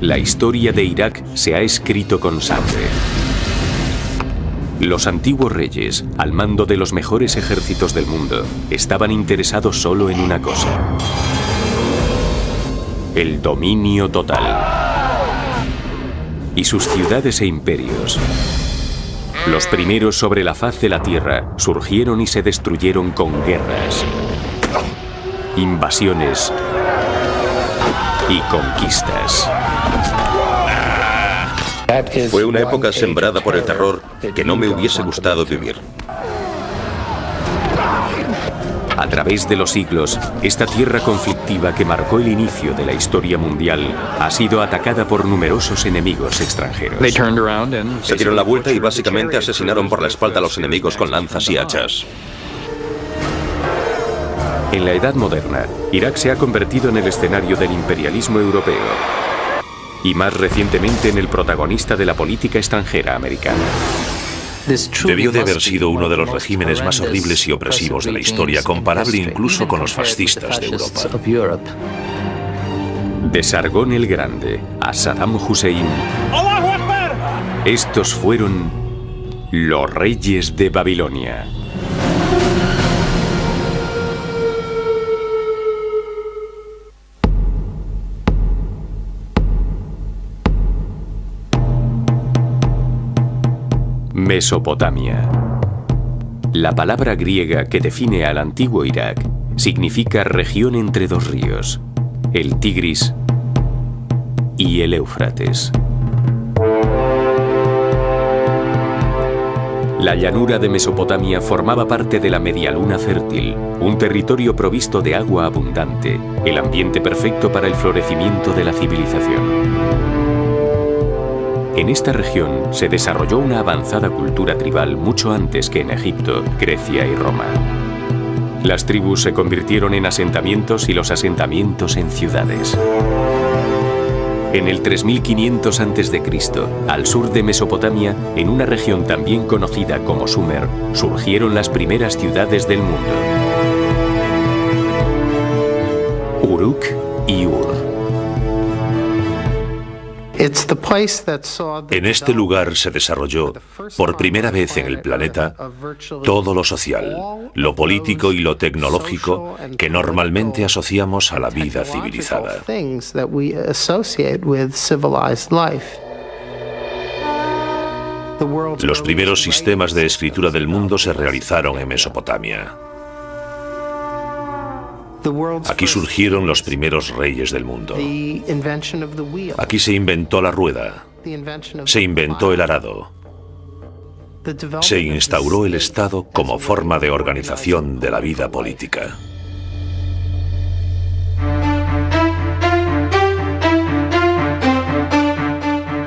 La historia de Irak se ha escrito con sangre. Los antiguos reyes, al mando de los mejores ejércitos del mundo, estaban interesados solo en una cosa: el dominio total. Y sus ciudades e imperios, los primeros sobre la faz de la tierra, surgieron y se destruyeron con guerras, invasiones y conquistas. Fue una época sembrada por el terror que no me hubiese gustado vivir. A través de los siglos, esta tierra conflictiva que marcó el inicio de la historia mundial ha sido atacada por numerosos enemigos extranjeros. Se dieron la vuelta y básicamente asesinaron por la espalda a los enemigos con lanzas y hachas. En la Edad Moderna, Irak se ha convertido en el escenario del imperialismo europeo y más recientemente en el protagonista de la política extranjera americana. Debió de haber sido uno de los regímenes más horribles y opresivos de la historia, comparable incluso con los fascistas de Europa. De Sargón el Grande a Saddam Hussein, estos fueron los reyes de Babilonia. Mesopotamia. La palabra griega que define al antiguo Irak significa región entre dos ríos, el Tigris y el Éufrates. La llanura de Mesopotamia formaba parte de la Medialuna Fértil, un territorio provisto de agua abundante, el ambiente perfecto para el florecimiento de la civilización. En esta región se desarrolló una avanzada cultura tribal mucho antes que en Egipto, Grecia y Roma. Las tribus se convirtieron en asentamientos y los asentamientos en ciudades. En el 3500 a.C., al sur de Mesopotamia, en una región también conocida como Sumer, surgieron las primeras ciudades del mundo: Uruk y Ur. En este lugar se desarrolló, por primera vez en el planeta, todo lo social, lo político y lo tecnológico que normalmente asociamos a la vida civilizada. Los primeros sistemas de escritura del mundo se realizaron en Mesopotamia. Aquí surgieron los primeros reyes del mundo. Aquí se inventó la rueda, se inventó el arado, se instauró el Estado como forma de organización de la vida política.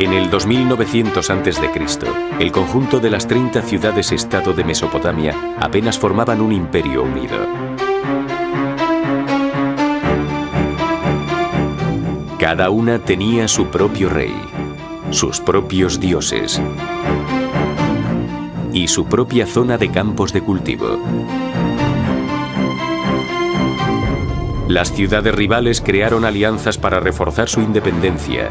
En el 2900 a.C., el conjunto de las 30 ciudades-estado de Mesopotamia apenas formaban un imperio unido. Cada una tenía su propio rey, sus propios dioses y su propia zona de campos de cultivo. Las ciudades rivales crearon alianzas para reforzar su independencia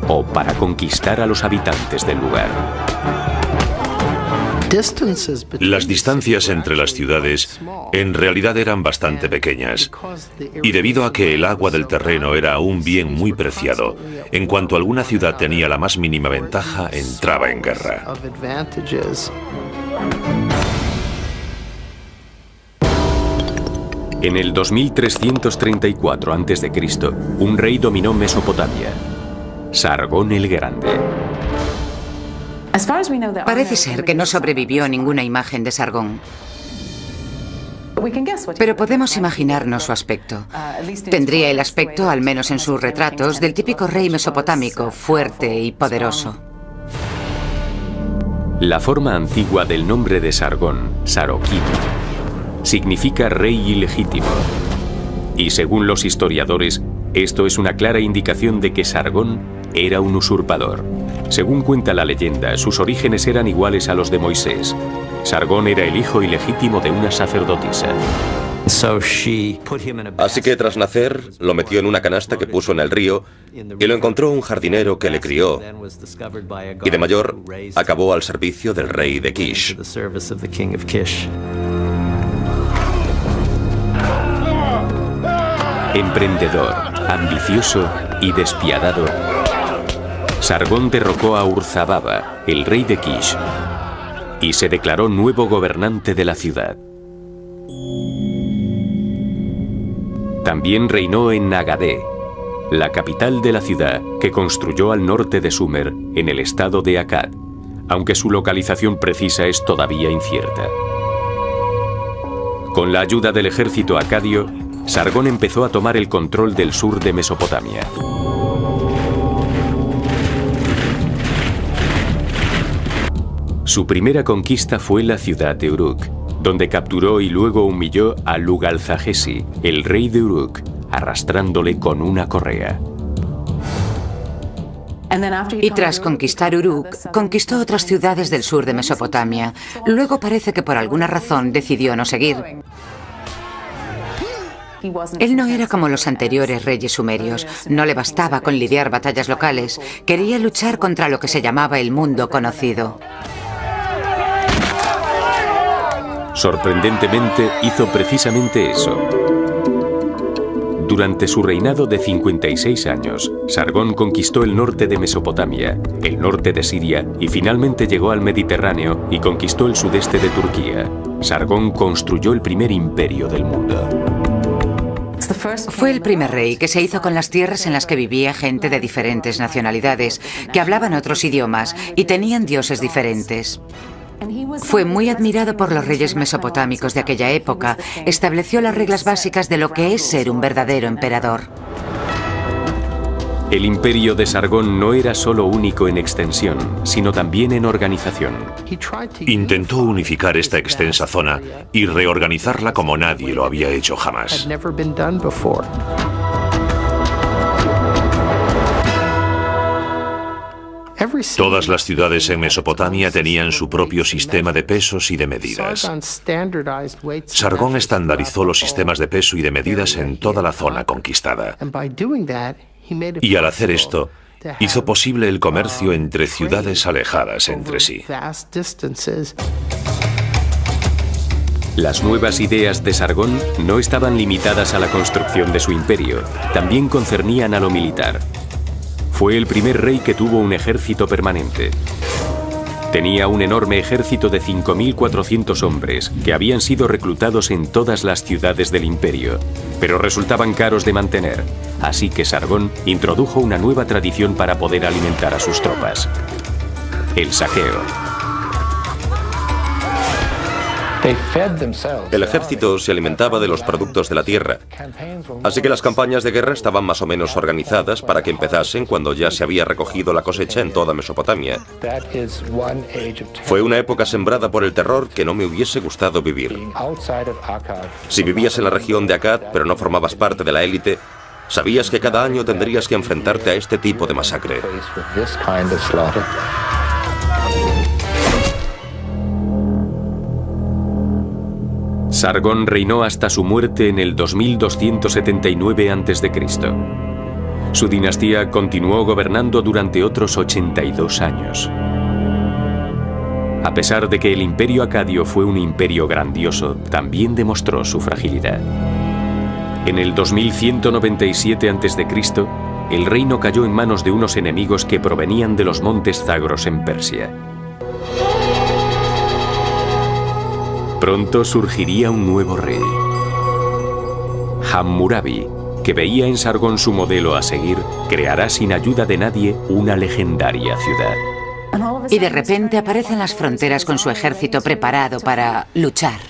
o para conquistar a los habitantes del lugar. Las distancias entre las ciudades en realidad eran bastante pequeñas, y debido a que el agua del terreno era un bien muy preciado, en cuanto alguna ciudad tenía la más mínima ventaja, entraba en guerra. En el 2334 a.C., un rey dominó Mesopotamia, Sargón el Grande. Parece ser que no sobrevivió ninguna imagen de Sargón, pero podemos imaginarnos su aspecto. Tendría el aspecto, al menos en sus retratos, del típico rey mesopotámico, fuerte y poderoso. La forma antigua del nombre de Sargón, Saroquín, significa rey ilegítimo. Y según los historiadores, esto es una clara indicación de que Sargón era un usurpador. Según cuenta la leyenda, sus orígenes eran iguales a los de Moisés. Sargón era el hijo ilegítimo de una sacerdotisa. Así que tras nacer, lo metió en una canasta que puso en el río y lo encontró un jardinero que le crió. Y de mayor, acabó al servicio del rey de Kish. Emprendedor, ambicioso y despiadado, Sargón derrocó a Urzababa, el rey de Kish, y se declaró nuevo gobernante de la ciudad. También reinó en Nagadé, la capital de la ciudad que construyó al norte de Sumer, en el estado de Akkad, aunque su localización precisa es todavía incierta. Con la ayuda del ejército acadio, Sargón empezó a tomar el control del sur de Mesopotamia. Su primera conquista fue la ciudad de Uruk, donde capturó y luego humilló a Lugalzagesi, el rey de Uruk, arrastrándole con una correa. Y tras conquistar Uruk, conquistó otras ciudades del sur de Mesopotamia. Luego parece que por alguna razón decidió no seguir. Él no era como los anteriores reyes sumerios. No le bastaba con lidiar batallas locales. Quería luchar contra lo que se llamaba el mundo conocido. Sorprendentemente, hizo precisamente eso. Durante su reinado de 56 años, Sargón conquistó el norte de Mesopotamia, el norte de Siria y finalmente llegó al Mediterráneo y conquistó el sudeste de Turquía. Sargón construyó el primer imperio del mundo. Fue el primer rey que se hizo con las tierras en las que vivía gente de diferentes nacionalidades, que hablaban otros idiomas y tenían dioses diferentes. Fue muy admirado por los reyes mesopotámicos de aquella época. Estableció las reglas básicas de lo que es ser un verdadero emperador. El imperio de Sargón no era solo único en extensión, sino también en organización. Intentó unificar esta extensa zona y reorganizarla como nadie lo había hecho jamás. Todas las ciudades en Mesopotamia tenían su propio sistema de pesos y de medidas. Sargón estandarizó los sistemas de peso y de medidas en toda la zona conquistada. Y al hacer esto, hizo posible el comercio entre ciudades alejadas entre sí. Las nuevas ideas de Sargón no estaban limitadas a la construcción de su imperio, también concernían a lo militar. Fue el primer rey que tuvo un ejército permanente. Tenía un enorme ejército de 5.400 hombres que habían sido reclutados en todas las ciudades del imperio, pero resultaban caros de mantener, así que Sargón introdujo una nueva tradición para poder alimentar a sus tropas: el saqueo. El ejército se alimentaba de los productos de la tierra, así que las campañas de guerra estaban más o menos organizadas para que empezasen cuando ya se había recogido la cosecha en toda Mesopotamia. Fue una época sembrada por el terror que no me hubiese gustado vivir. Si vivías en la región de Akkad, pero no formabas parte de la élite, sabías que cada año tendrías que enfrentarte a este tipo de masacre. Sargón reinó hasta su muerte en el 2279 a.C. Su dinastía continuó gobernando durante otros 82 años. A pesar de que el imperio acadio fue un imperio grandioso, también demostró su fragilidad. En el 2197 a.C., el reino cayó en manos de unos enemigos que provenían de los montes Zagros en Persia. Pronto surgiría un nuevo rey, Hammurabi, que veía en Sargón su modelo a seguir, creará sin ayuda de nadie una legendaria ciudad. Y de repente aparece en las fronteras con su ejército preparado para luchar.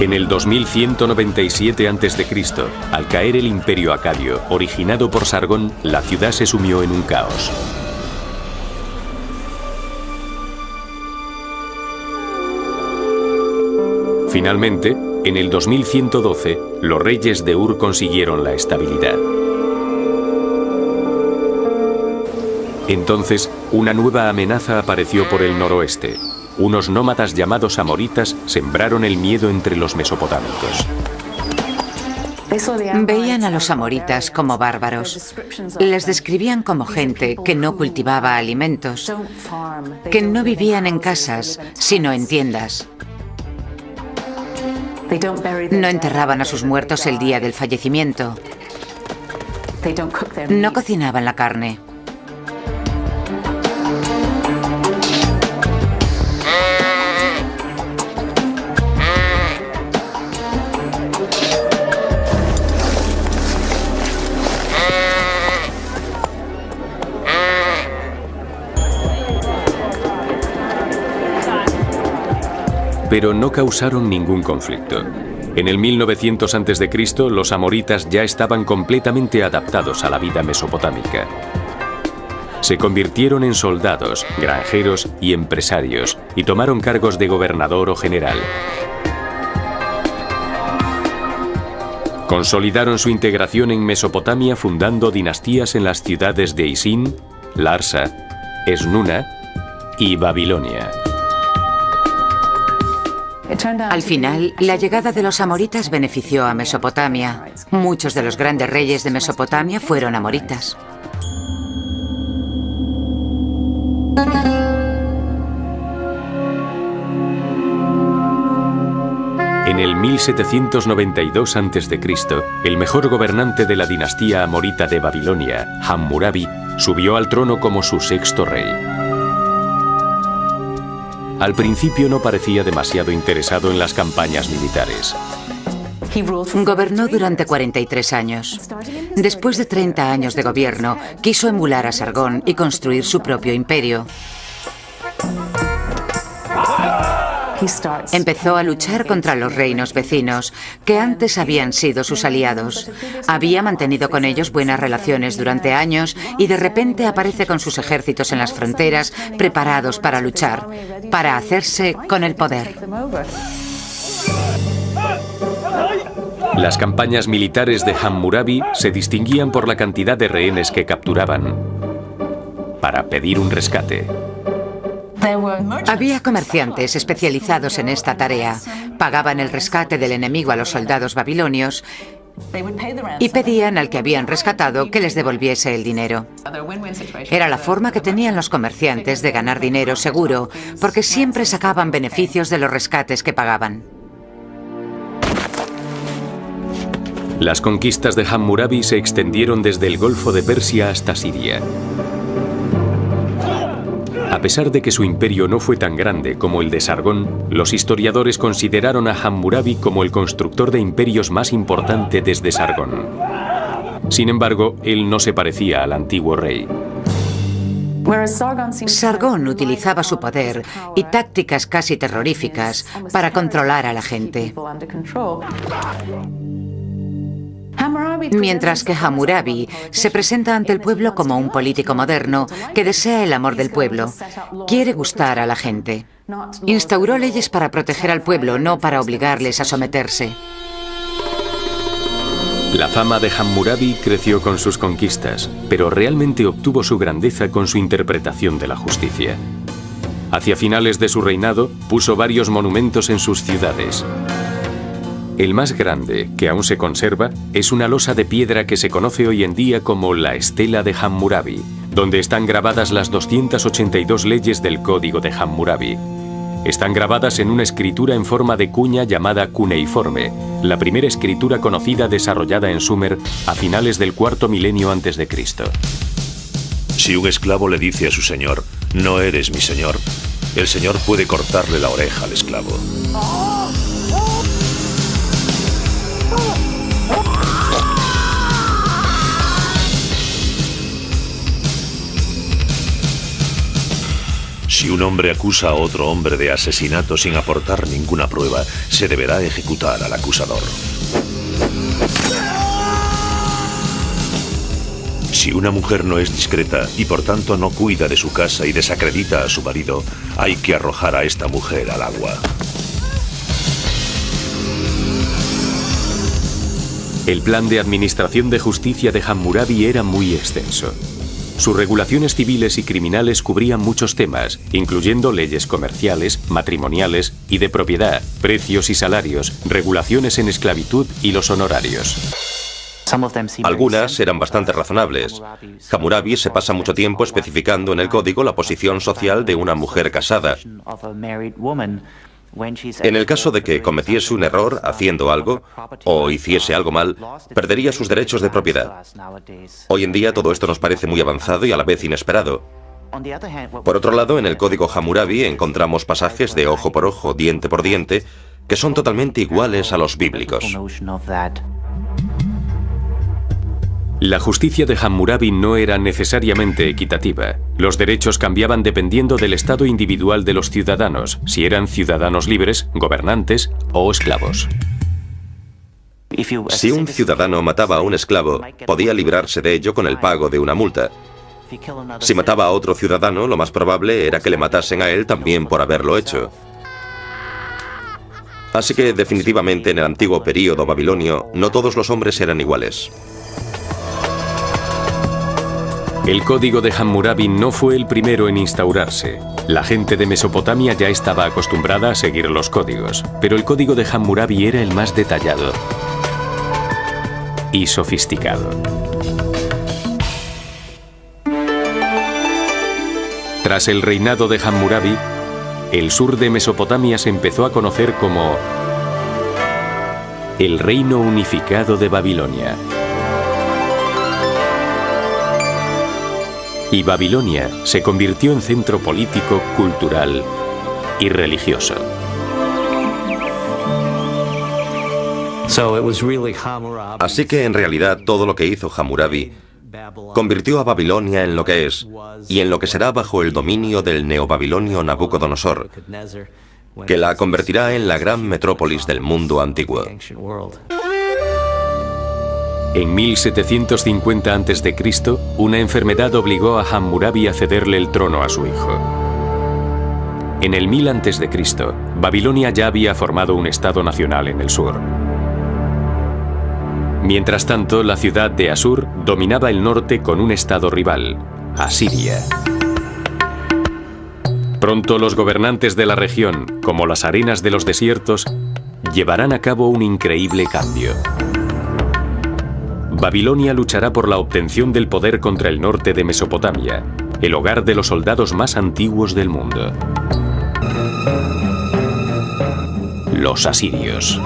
En el 2197 a.C., al caer el imperio acadio, originado por Sargón, la ciudad se sumió en un caos. Finalmente, en el 2112, los reyes de Ur consiguieron la estabilidad. Entonces, una nueva amenaza apareció por el noroeste. Unos nómadas llamados amoritas sembraron el miedo entre los mesopotámicos. Veían a los amoritas como bárbaros. Les describían como gente que no cultivaba alimentos, que no vivían en casas, sino en tiendas. No enterraban a sus muertos el día del fallecimiento. No cocinaban la carne. Pero no causaron ningún conflicto. En el 1900 a.C., los amoritas ya estaban completamente adaptados a la vida mesopotámica. Se convirtieron en soldados, granjeros y empresarios, y tomaron cargos de gobernador o general. Consolidaron su integración en Mesopotamia fundando dinastías en las ciudades de Isin, Larsa, Esnuna y Babilonia. Al final, la llegada de los amoritas benefició a Mesopotamia. Muchos de los grandes reyes de Mesopotamia fueron amoritas. En el 1792 a.C., el mejor gobernante de la dinastía amorita de Babilonia, Hammurabi, subió al trono como su sexto rey. Al principio no parecía demasiado interesado en las campañas militares. Gobernó durante 43 años. Después de 30 años de gobierno, quiso emular a Sargón y construir su propio imperio. Empezó a luchar contra los reinos vecinos, que antes habían sido sus aliados. Había mantenido con ellos buenas relaciones durante años y de repente aparece con sus ejércitos en las fronteras, preparados para luchar, para hacerse con el poder. Las campañas militares de Hammurabi se distinguían por la cantidad de rehenes que capturaban para pedir un rescate. Había comerciantes especializados en esta tarea. Pagaban el rescate del enemigo a los soldados babilonios y pedían al que habían rescatado que les devolviese el dinero. Era la forma que tenían los comerciantes de ganar dinero seguro, porque siempre sacaban beneficios de los rescates que pagaban. Las conquistas de Hammurabi se extendieron desde el Golfo de Persia hasta Siria. A pesar de que su imperio no fue tan grande como el de Sargón, los historiadores consideraron a Hammurabi como el constructor de imperios más importante desde Sargón. Sin embargo, él no se parecía al antiguo rey. Sargón utilizaba su poder y tácticas casi terroríficas para controlar a la gente. Mientras que Hammurabi se presenta ante el pueblo como un político moderno que desea el amor del pueblo. Quiere gustar a la gente. Instauró leyes para proteger al pueblo, no para obligarles a someterse. La fama de Hammurabi creció con sus conquistas, pero realmente obtuvo su grandeza con su interpretación de la justicia. Hacia finales de su reinado, puso varios monumentos en sus ciudades. El más grande, que aún se conserva, es una losa de piedra que se conoce hoy en día como la Estela de Hammurabi, donde están grabadas las 282 leyes del Código de Hammurabi. Están grabadas en una escritura en forma de cuña llamada cuneiforme, la primera escritura conocida desarrollada en Sumer a finales del cuarto milenio antes de Cristo. Si un esclavo le dice a su señor, "No eres mi señor", el señor puede cortarle la oreja al esclavo. Si un hombre acusa a otro hombre de asesinato sin aportar ninguna prueba, se deberá ejecutar al acusador. Si una mujer no es discreta y por tanto no cuida de su casa y desacredita a su marido, hay que arrojar a esta mujer al agua. El plan de administración de justicia de Hammurabi era muy extenso. sus regulaciones civiles y criminales cubrían muchos temas, incluyendo leyes comerciales, matrimoniales y de propiedad, precios y salarios, regulaciones en esclavitud y los honorarios. Algunas eran bastante razonables. Hammurabi se pasa mucho tiempo especificando en el código la posición social de una mujer casada. En el caso de que cometiese un error haciendo algo o hiciese algo mal, perdería sus derechos de propiedad. Hoy en día todo esto nos parece muy avanzado y a la vez inesperado. Por otro lado, en el código Hammurabi encontramos pasajes de ojo por ojo, diente por diente, que son totalmente iguales a los bíblicos. La justicia de Hammurabi no era necesariamente equitativa. Los derechos cambiaban dependiendo del estado individual de los ciudadanos, si eran ciudadanos libres, gobernantes o esclavos. Si un ciudadano mataba a un esclavo, podía librarse de ello con el pago de una multa. Si mataba a otro ciudadano, lo más probable era que le matasen a él también por haberlo hecho. Así que definitivamente en el antiguo período babilonio no todos los hombres eran iguales. El código de Hammurabi no fue el primero en instaurarse. La gente de Mesopotamia ya estaba acostumbrada a seguir los códigos, pero el código de Hammurabi era el más detallado y sofisticado. Tras el reinado de Hammurabi, el sur de Mesopotamia se empezó a conocer como el Reino Unificado de Babilonia. Y Babilonia se convirtió en centro político, cultural y religioso. Así que en realidad todo lo que hizo Hammurabi convirtió a Babilonia en lo que es y en lo que será bajo el dominio del neobabilonio Nabucodonosor, que la convertirá en la gran metrópolis del mundo antiguo. En 1750 a.C., una enfermedad obligó a Hammurabi a cederle el trono a su hijo. En el 1000 a.C., Babilonia ya había formado un estado nacional en el sur. Mientras tanto, la ciudad de Asur dominaba el norte con un estado rival, Asiria. Pronto los gobernantes de la región, como las arenas de los desiertos, llevarán a cabo un increíble cambio. Babilonia luchará por la obtención del poder contra el norte de Mesopotamia, el hogar de los soldados más antiguos del mundo. Los asirios.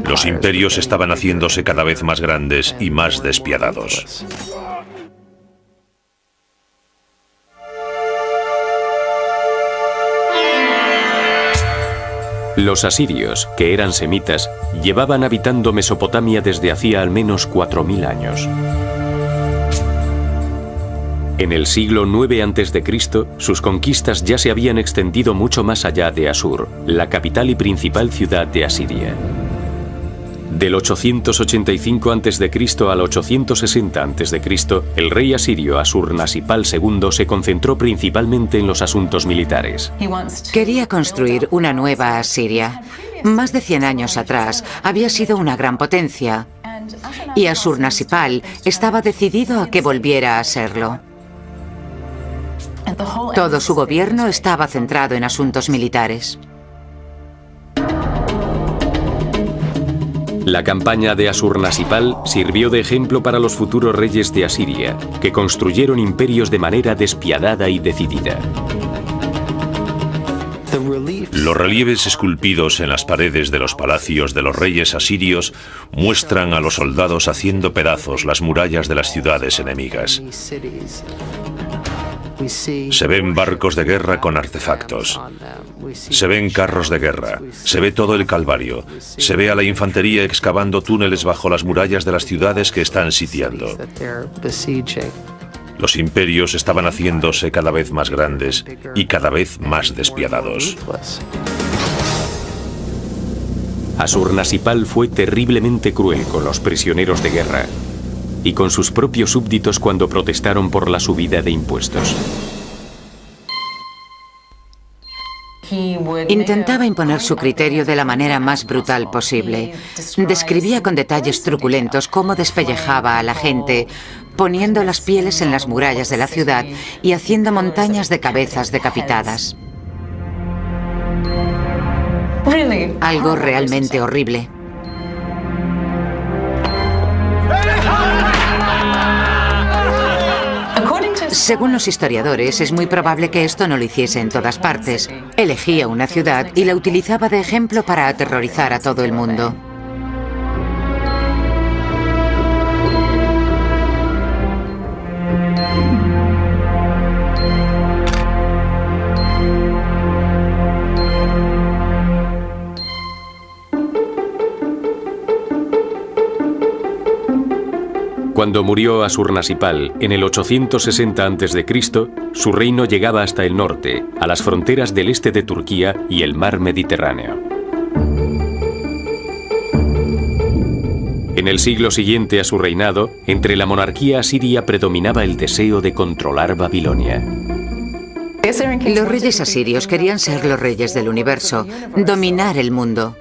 Los imperios estaban haciéndose cada vez más grandes y más despiadados. Los asirios, que eran semitas, llevaban habitando Mesopotamia desde hacía al menos 4000 años. En el siglo IX a.C., sus conquistas ya se habían extendido mucho más allá de Asur, la capital y principal ciudad de Asiria. Del 885 a.C. al 860 a.C., el rey asirio Asurnasipal II se concentró principalmente en los asuntos militares. Quería construir una nueva Asiria. Más de 100 años atrás había sido una gran potencia y Asurnasipal estaba decidido a que volviera a serlo. Todo su gobierno estaba centrado en asuntos militares. La campaña de Asurnasipal sirvió de ejemplo para los futuros reyes de Asiria, que construyeron imperios de manera despiadada y decidida. Los relieves esculpidos en las paredes de los palacios de los reyes asirios muestran a los soldados haciendo pedazos las murallas de las ciudades enemigas. Se ven barcos de guerra con artefactos. Se ven carros de guerra. Se ve todo el calvario. Se ve a la infantería excavando túneles bajo las murallas de las ciudades que están sitiando. Los imperios estaban haciéndose cada vez más grandes y cada vez más despiadados. Asurnasipal fue terriblemente cruel con los prisioneros de guerra y con sus propios súbditos cuando protestaron por la subida de impuestos. Intentaba imponer su criterio de la manera más brutal posible. Describía con detalles truculentos cómo despellejaba a la gente, poniendo las pieles en las murallas de la ciudad y haciendo montañas de cabezas decapitadas. Algo realmente horrible. Según los historiadores, es muy probable que esto no lo hiciese en todas partes. Elegía una ciudad y la utilizaba de ejemplo para aterrorizar a todo el mundo. Cuando murió Asurnassipal en el 860 a.C., su reino llegaba hasta el norte, a las fronteras del este de Turquía y el mar Mediterráneo. En el siglo siguiente a su reinado, entre la monarquía asiria predominaba el deseo de controlar Babilonia. Los reyes asirios querían ser los reyes del universo, dominar el mundo.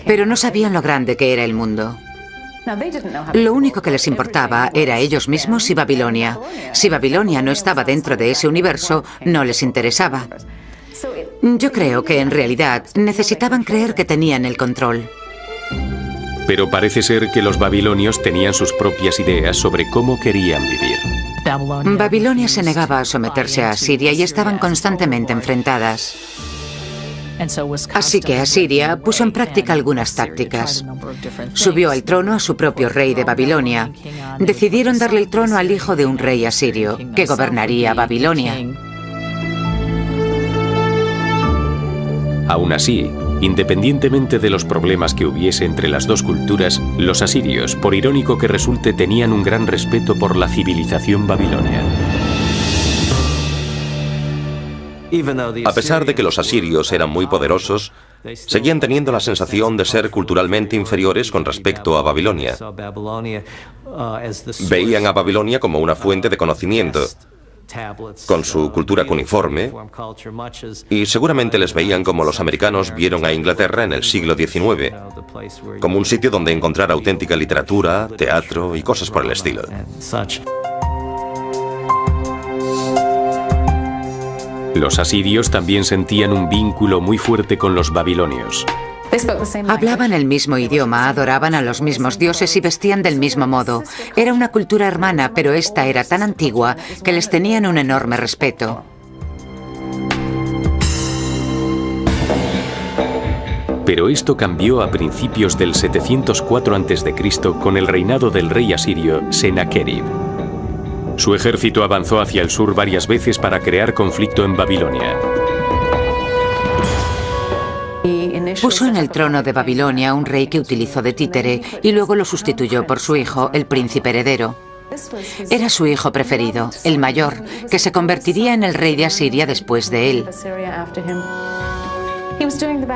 Pero no sabían lo grande que era el mundo. Lo único que les importaba era ellos mismos y Babilonia. Si Babilonia no estaba dentro de ese universo, no les interesaba. Yo creo que en realidad necesitaban creer que tenían el control. Pero parece ser que los babilonios tenían sus propias ideas sobre cómo querían vivir. Babilonia se negaba a someterse a Asiria y estaban constantemente enfrentadas. Así que Asiria puso en práctica algunas tácticas. Subió al trono a su propio rey de Babilonia. Decidieron darle el trono al hijo de un rey asirio, que gobernaría Babilonia. Aún así, independientemente de los problemas que hubiese entre las dos culturas, los asirios, por irónico que resulte, tenían un gran respeto por la civilización babilonia. A pesar de que los asirios eran muy poderosos, seguían teniendo la sensación de ser culturalmente inferiores con respecto a Babilonia. Veían a Babilonia como una fuente de conocimiento, con su cultura cuneiforme, y seguramente les veían como los americanos vieron a Inglaterra en el siglo XIX, como un sitio donde encontrar auténtica literatura, teatro y cosas por el estilo. Los asirios también sentían un vínculo muy fuerte con los babilonios. Hablaban el mismo idioma, adoraban a los mismos dioses y vestían del mismo modo. Era una cultura hermana, pero esta era tan antigua que les tenían un enorme respeto. Pero esto cambió a principios del 704 a.C. con el reinado del rey asirio Sennacherib. Su ejército avanzó hacia el sur varias veces para crear conflicto en Babilonia. Puso en el trono de Babilonia a un rey que utilizó de títere y luego lo sustituyó por su hijo, el príncipe heredero. Era su hijo preferido, el mayor, que se convertiría en el rey de Asiria después de él.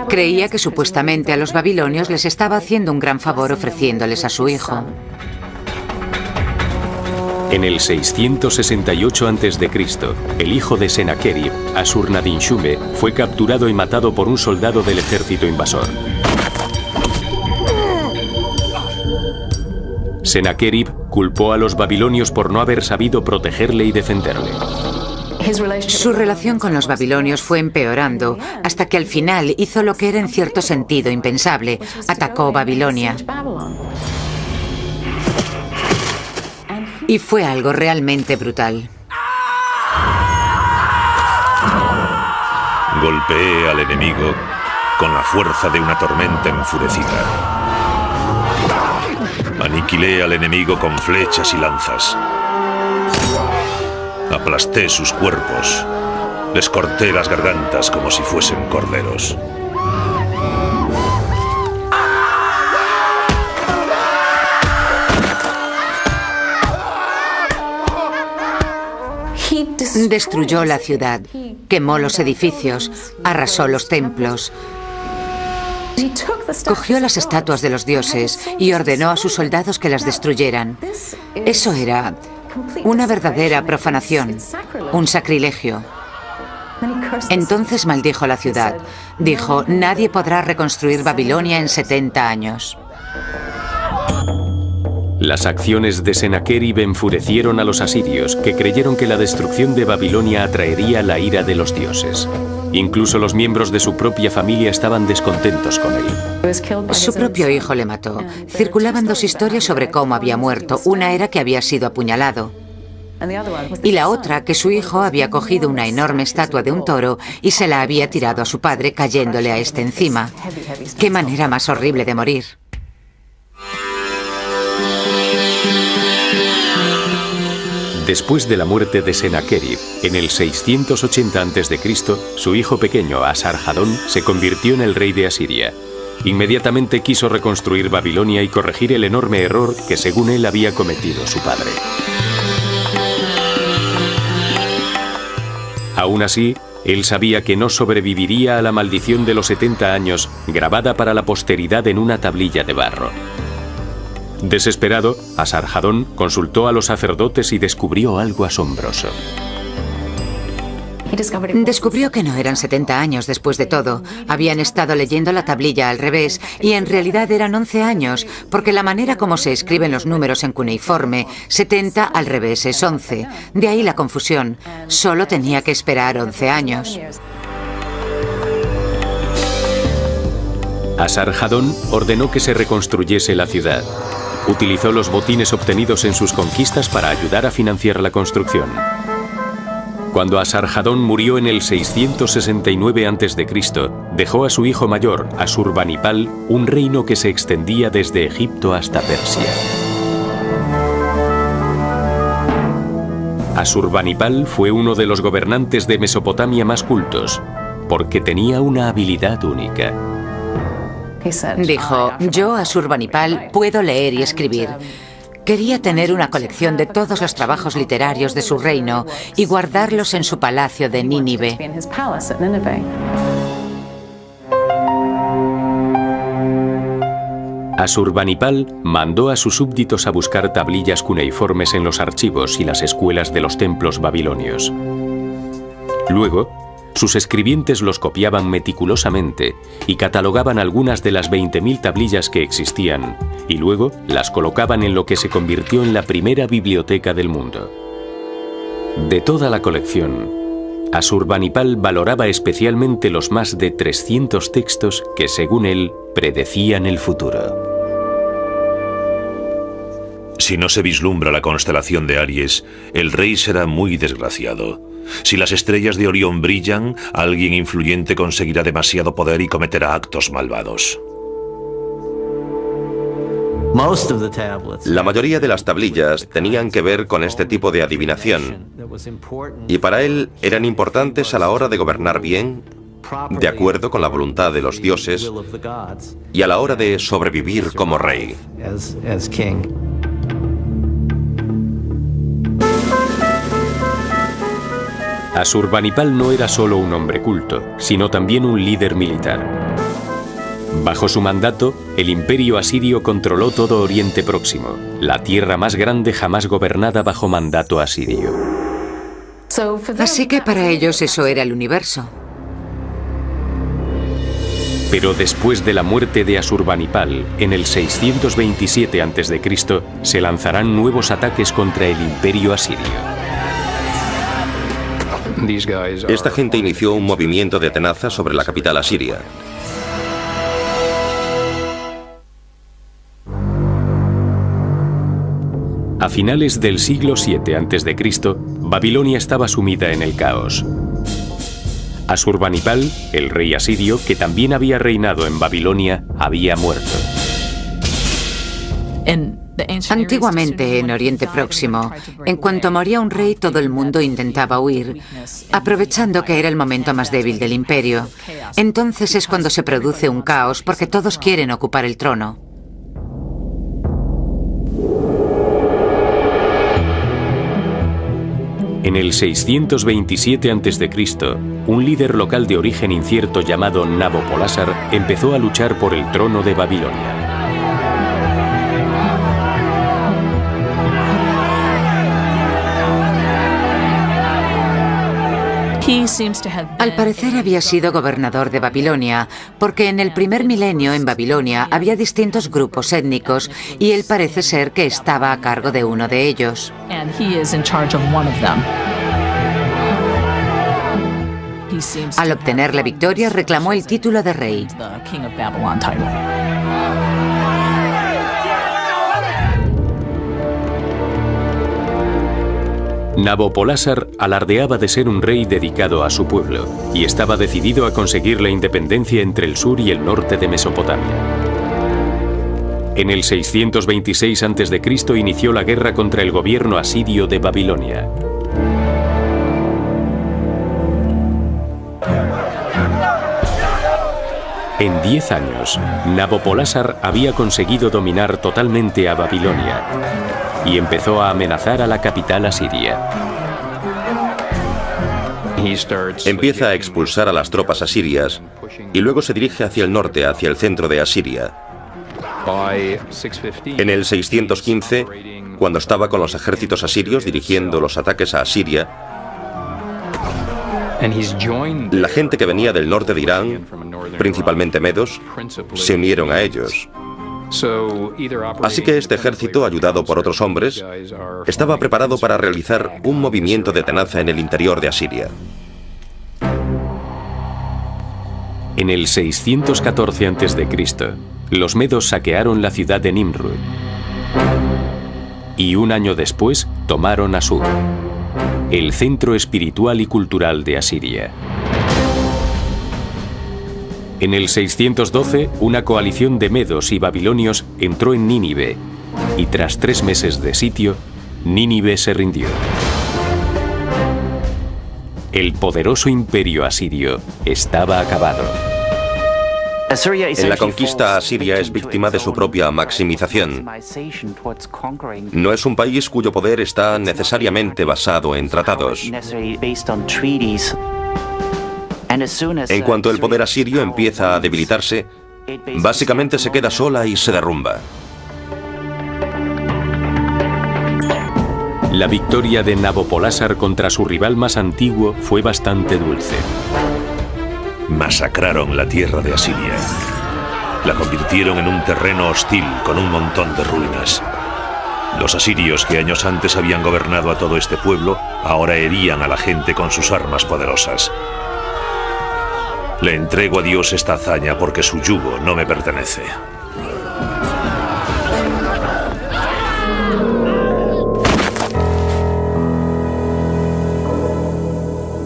Creía que supuestamente a los babilonios les estaba haciendo un gran favor ofreciéndoles a su hijo. En el 668 a.C., el hijo de Sennacherib, Ashur-nadin-shum, fue capturado y matado por un soldado del ejército invasor. Sennacherib culpó a los babilonios por no haber sabido protegerle y defenderle. Su relación con los babilonios fue empeorando hasta que al final hizo lo que era en cierto sentido impensable: atacó Babilonia. Y fue algo realmente brutal. Golpeé al enemigo con la fuerza de una tormenta enfurecida. Aniquilé al enemigo con flechas y lanzas. Aplasté sus cuerpos. Les corté las gargantas como si fuesen corderos. Destruyó la ciudad, quemó los edificios, arrasó los templos, cogió las estatuas de los dioses y ordenó a sus soldados que las destruyeran. Eso era una verdadera profanación, un sacrilegio. Entonces maldijo la ciudad. Dijo, nadie podrá reconstruir Babilonia en 70 años. Las acciones de Sennacherib enfurecieron a los asirios, que creyeron que la destrucción de Babilonia atraería la ira de los dioses. Incluso los miembros de su propia familia estaban descontentos con él. Su propio hijo le mató. Circulaban dos historias sobre cómo había muerto. Una era que había sido apuñalado. Y la otra, que su hijo había cogido una enorme estatua de un toro y se la había tirado a su padre, cayéndole a este encima. ¡Qué manera más horrible de morir! Después de la muerte de Sennacherib, en el 680 a.C., su hijo pequeño, Asarhadón, se convirtió en el rey de Asiria. Inmediatamente quiso reconstruir Babilonia y corregir el enorme error que, según él, había cometido su padre. Aún así, él sabía que no sobreviviría a la maldición de los 70 años, grabada para la posteridad en una tablilla de barro. Desesperado, Asarhadón consultó a los sacerdotes y descubrió algo asombroso. Descubrió que no eran 70 años después de todo. Habían estado leyendo la tablilla al revés y en realidad eran 11 años, porque la manera como se escriben los números en cuneiforme, 70 al revés es 11. De ahí la confusión. Solo tenía que esperar 11 años. Asarhadón ordenó que se reconstruyese la ciudad. Utilizó los botines obtenidos en sus conquistas para ayudar a financiar la construcción. Cuando Asarhadón murió en el 669 a.C., dejó a su hijo mayor, Asurbanipal, un reino que se extendía desde Egipto hasta Persia. Asurbanipal fue uno de los gobernantes de Mesopotamia más cultos, porque tenía una habilidad única. Dijo, yo, Asurbanipal, puedo leer y escribir. Quería tener una colección de todos los trabajos literarios de su reino y guardarlos en su palacio de Nínive. Asurbanipal mandó a sus súbditos a buscar tablillas cuneiformes en los archivos y las escuelas de los templos babilonios. Luego, sus escribientes los copiaban meticulosamente y catalogaban algunas de las 20.000 tablillas que existían, y luego las colocaban en lo que se convirtió en la primera biblioteca del mundo. De toda la colección, Asurbanipal valoraba especialmente los más de 300 textos que, según él, predecían el futuro. Si no se vislumbra la constelación de Aries, el rey será muy desgraciado. Si las estrellas de Orión brillan, alguien influyente conseguirá demasiado poder y cometerá actos malvados. La mayoría de las tablillas tenían que ver con este tipo de adivinación, y para él eran importantes a la hora de gobernar bien, de acuerdo con la voluntad de los dioses, y a la hora de sobrevivir como rey. Asurbanipal no era solo un hombre culto, sino también un líder militar. Bajo su mandato, el imperio asirio controló todo Oriente Próximo, la tierra más grande jamás gobernada bajo mandato asirio. Así que para ellos eso era el universo. Pero después de la muerte de Asurbanipal, en el 627 a.C., se lanzarán nuevos ataques contra el imperio asirio. Esta gente inició un movimiento de tenaza sobre la capital asiria. A finales del siglo VII a.C., Babilonia estaba sumida en el caos. Asurbanipal, el rey asirio, que también había reinado en Babilonia, había muerto. Antiguamente, en Oriente Próximo, en cuanto moría un rey, todo el mundo intentaba huir, aprovechando que era el momento más débil del imperio. Entonces es cuando se produce un caos, porque todos quieren ocupar el trono. En el 627 a.C., un líder local de origen incierto llamado Nabopolassar empezó a luchar por el trono de Babilonia. Al parecer había sido gobernador de Babilonia, porque en el primer milenio en Babilonia había distintos grupos étnicos y él parece ser que estaba a cargo de uno de ellos. Al obtener la victoria, reclamó el título de rey. Nabopolásar alardeaba de ser un rey dedicado a su pueblo y estaba decidido a conseguir la independencia entre el sur y el norte de Mesopotamia. En el 626 a.C. inició la guerra contra el gobierno asirio de Babilonia. En 10 años, Nabopolásar había conseguido dominar totalmente a Babilonia y empezó a amenazar a la capital asiria. Empieza a expulsar a las tropas asirias y luego se dirige hacia el norte, hacia el centro de Asiria. En el 615, cuando estaba con los ejércitos asirios dirigiendo los ataques a Asiria, la gente que venía del norte de Irán, principalmente medos, se unieron a ellos. Así que este ejército, ayudado por otros hombres, estaba preparado para realizar un movimiento de tenaza en el interior de Asiria. En el 614 a.C., los medos saquearon la ciudad de Nimrud y un año después tomaron Asur, el centro espiritual y cultural de Asiria. En el 612, una coalición de medos y babilonios entró en Nínive y tras 3 meses de sitio, Nínive se rindió. El poderoso imperio asirio estaba acabado. En la conquista, Asiria es víctima de su propia maximización. No es un país cuyo poder está necesariamente basado en tratados. En cuanto el poder asirio empieza a debilitarse, básicamente se queda sola y se derrumba. La victoria de Nabopolásar contra su rival más antiguo fue bastante dulce. Masacraron la tierra de Asiria. La convirtieron en un terreno hostil con un montón de ruinas. Los asirios que años antes habían gobernado a todo este pueblo, ahora herían a la gente con sus armas poderosas. Le entrego a Dios esta hazaña porque su yugo no me pertenece.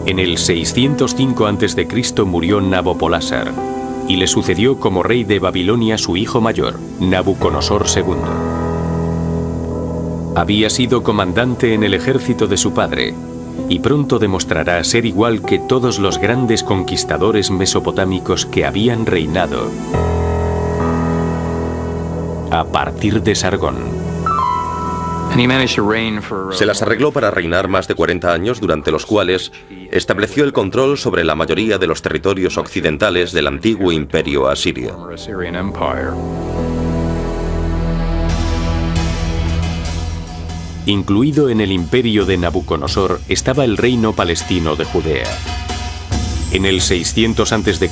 En el 605 a.C. murió Nabopolásar y le sucedió como rey de Babilonia su hijo mayor, Nabucodonosor II. Había sido comandante en el ejército de su padre y pronto demostrará ser igual que todos los grandes conquistadores mesopotámicos que habían reinado a partir de Sargón. Se las arregló para reinar más de 40 años, durante los cuales estableció el control sobre la mayoría de los territorios occidentales del antiguo imperio asirio. Incluido en el imperio de Nabucodonosor estaba el reino palestino de Judea. En el 600 a.C.,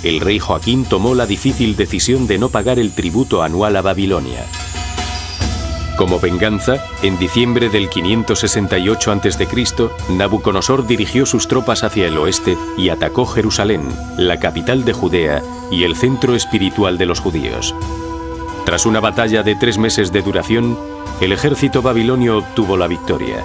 el rey Joaquín tomó la difícil decisión de no pagar el tributo anual a Babilonia. Como venganza, en diciembre del 568 a.C., Nabucodonosor dirigió sus tropas hacia el oeste y atacó Jerusalén, la capital de Judea y el centro espiritual de los judíos. Tras una batalla de 3 meses de duración, el ejército babilonio obtuvo la victoria.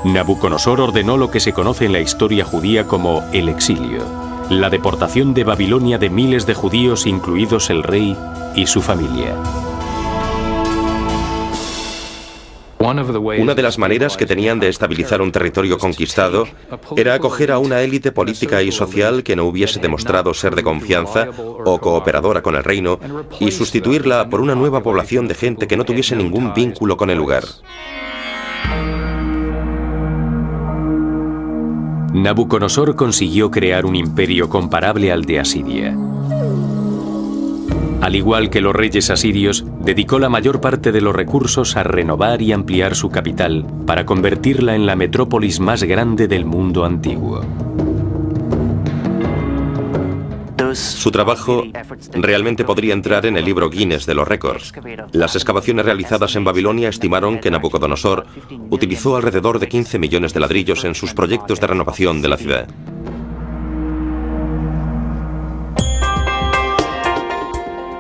Nabucodonosor ordenó lo que se conoce en la historia judía como el exilio, la deportación de Babilonia de miles de judíos, incluidos el rey y su familia. Una de las maneras que tenían de estabilizar un territorio conquistado era acoger a una élite política y social que no hubiese demostrado ser de confianza o cooperadora con el reino y sustituirla por una nueva población de gente que no tuviese ningún vínculo con el lugar. Nabucodonosor consiguió crear un imperio comparable al de Asiria. Al igual que los reyes asirios, dedicó la mayor parte de los recursos a renovar y ampliar su capital para convertirla en la metrópolis más grande del mundo antiguo. Su trabajo realmente podría entrar en el libro Guinness de los récords. Las excavaciones realizadas en Babilonia estimaron que Nabucodonosor utilizó alrededor de 15 millones de ladrillos en sus proyectos de renovación de la ciudad.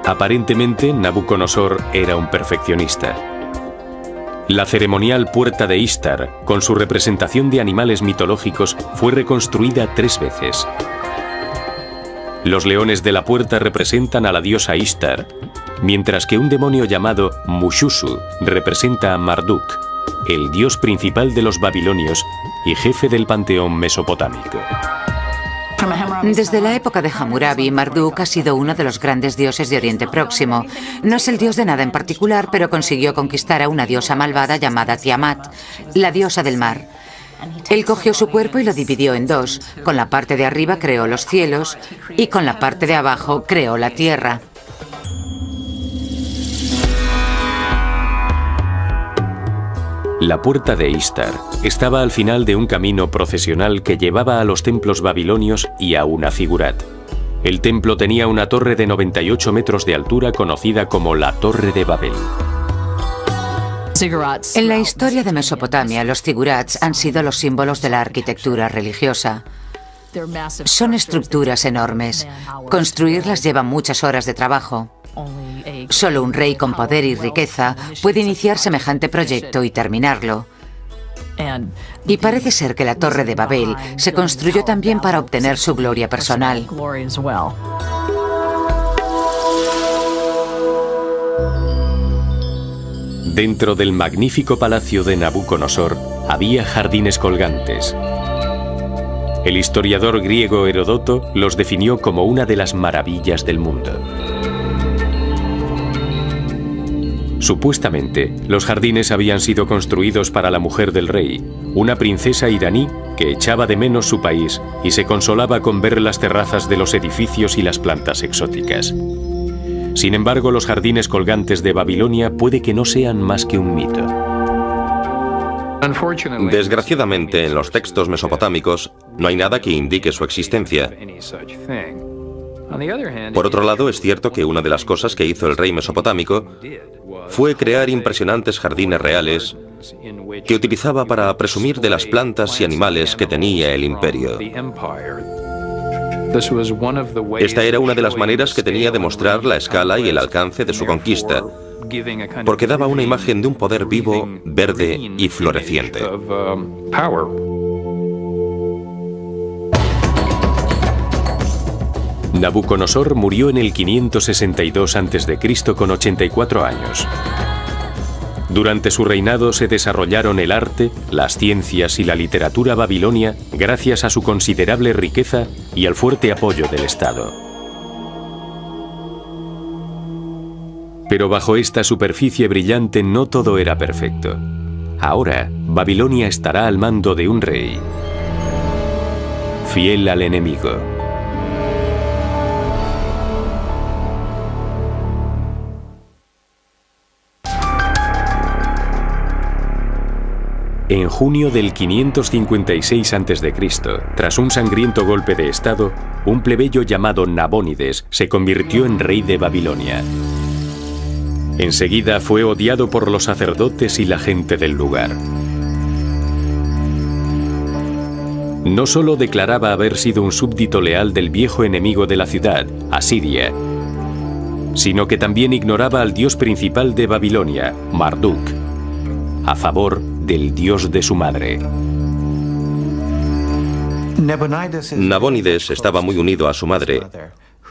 Aparentemente, Nabucodonosor era un perfeccionista. La ceremonial Puerta de Ishtar, con su representación de animales mitológicos, fue reconstruida 3 veces. Los leones de la puerta representan a la diosa Ishtar, mientras que un demonio llamado Mushushu representa a Marduk, el dios principal de los babilonios y jefe del panteón mesopotámico. Desde la época de Hammurabi, Marduk ha sido uno de los grandes dioses de Oriente Próximo. No es el dios de nada en particular, pero consiguió conquistar a una diosa malvada llamada Tiamat, la diosa del mar. Él cogió su cuerpo y lo dividió en 2. Con la parte de arriba creó los cielos y con la parte de abajo creó la tierra. La puerta de Ishtar estaba al final de un camino procesional que llevaba a los templos babilonios y a una figurat. El templo tenía una torre de 98 metros de altura conocida como la Torre de Babel. En la historia de Mesopotamia, los zigurats han sido los símbolos de la arquitectura religiosa. Son estructuras enormes. Construirlas lleva muchas horas de trabajo. Solo un rey con poder y riqueza puede iniciar semejante proyecto y terminarlo. Y parece ser que la Torre de Babel se construyó también para obtener su gloria personal. Dentro del magnífico palacio de Nabucodonosor había jardines colgantes. El historiador griego Heródoto los definió como una de las maravillas del mundo. Supuestamente, los jardines habían sido construidos para la mujer del rey, una princesa iraní que echaba de menos su país y se consolaba con ver las terrazas de los edificios y las plantas exóticas. Sin embargo, los jardines colgantes de Babilonia puede que no sean más que un mito. Desgraciadamente, en los textos mesopotámicos no hay nada que indique su existencia. Por otro lado, es cierto que una de las cosas que hizo el rey mesopotámico fue crear impresionantes jardines reales que utilizaba para presumir de las plantas y animales que tenía el imperio. Esta era una de las maneras que tenía de mostrar la escala y el alcance de su conquista, porque daba una imagen de un poder vivo, verde y floreciente. Nabucodonosor murió en el 562 a.C. con 84 años. Durante su reinado se desarrollaron el arte, las ciencias y la literatura babilonia gracias a su considerable riqueza y al fuerte apoyo del Estado. Pero bajo esta superficie brillante no todo era perfecto. Ahora, Babilonia estará al mando de un rey fiel al enemigo. En junio del 556 a.C., tras un sangriento golpe de estado, un plebeyo llamado Nabónides se convirtió en rey de Babilonia. Enseguida fue odiado por los sacerdotes y la gente del lugar. No solo declaraba haber sido un súbdito leal del viejo enemigo de la ciudad, Asiria, sino que también ignoraba al dios principal de Babilonia, Marduk, a favor del dios de su madre. Nabónides estaba muy unido a su madre,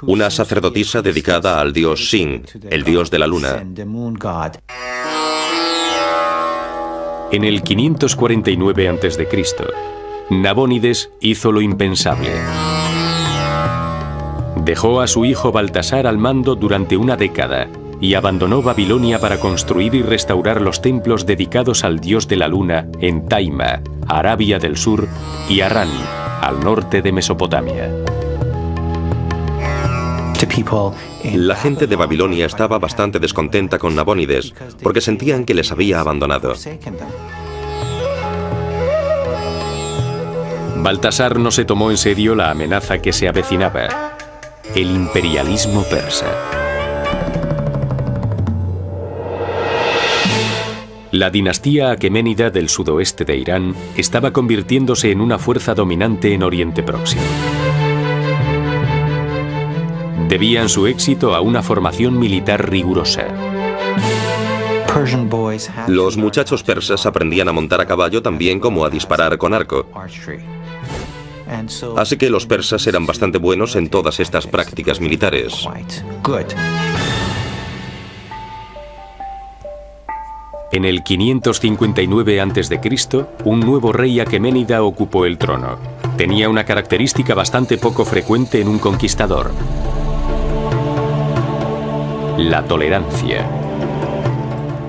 una sacerdotisa dedicada al dios Sin, el dios de la luna. En el 549 a.C., Nabónides hizo lo impensable. Dejó a su hijo Baltasar al mando durante una década y abandonó Babilonia para construir y restaurar los templos dedicados al dios de la luna en Taima, Arabia del Sur, y Harán, al norte de Mesopotamia. La gente de Babilonia estaba bastante descontenta con Nabónides porque sentían que les había abandonado. Baltasar no se tomó en serio la amenaza que se avecinaba. el imperialismo persa. La dinastía aqueménida del sudoeste de Irán estaba convirtiéndose en una fuerza dominante en Oriente Próximo. Debían su éxito a una formación militar rigurosa. Los muchachos persas aprendían a montar a caballo también como a disparar con arco. Así que los persas eran bastante buenos en todas estas prácticas militares. En el 559 a.C., un nuevo rey aqueménida ocupó el trono. Tenía una característica bastante poco frecuente en un conquistador: la tolerancia.